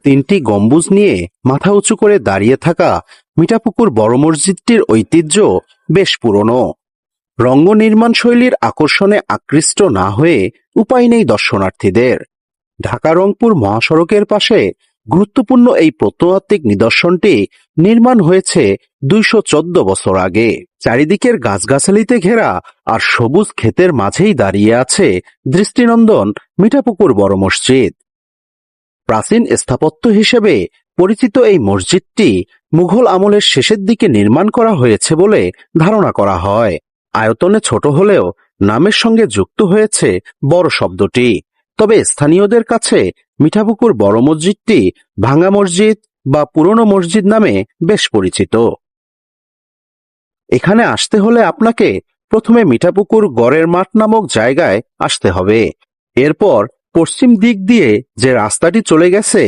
তিনটি গম্বুজ নিয়ে মাথা উঁচু করে দাঁড়িয়ে থাকা মিঠাপুকুর বড় মসজিদটির ঐতিহ্য বেশ পুরনো। রঙ্গ নির্মাণ শৈলীর আকর্ষণে আকৃষ্ট না হয়ে উপায় নেই দর্শনার্থীদের। ঢাকা রংপুর মহাসড়কের পাশে গুরুত্বপূর্ণ এই প্রত্নতাত্ত্বিক নিদর্শনটি নির্মাণ হয়েছে ২১৪ বছর আগে। চারিদিকের গাছগাছালিতে ঘেরা আর সবুজ ক্ষেতের মাঝেই দাঁড়িয়ে আছে দৃষ্টিনন্দন মিঠাপুকুর বড় মসজিদ। প্রাচীন স্থাপত্য হিসেবে পরিচিত এই মসজিদটি মুঘল আমলের শেষের দিকে নির্মাণ করা হয়েছে বলে ধারণা করা হয়। আয়তনে ছোট হলেও নামের সঙ্গে যুক্ত হয়েছে বড় শব্দটি। তবে স্থানীয়দের কাছে মিঠাপুকুর বড় মসজিদটি ভাঙা মসজিদ বা পুরনো মসজিদ নামে বেশ পরিচিত। এখানে আসতে হলে আপনাকে প্রথমে মিঠাপুকুর গড়ের মাঠ নামক জায়গায় আসতে হবে। এরপর পশ্চিম দিক দিয়ে যে রাস্তাটি চলে গেছে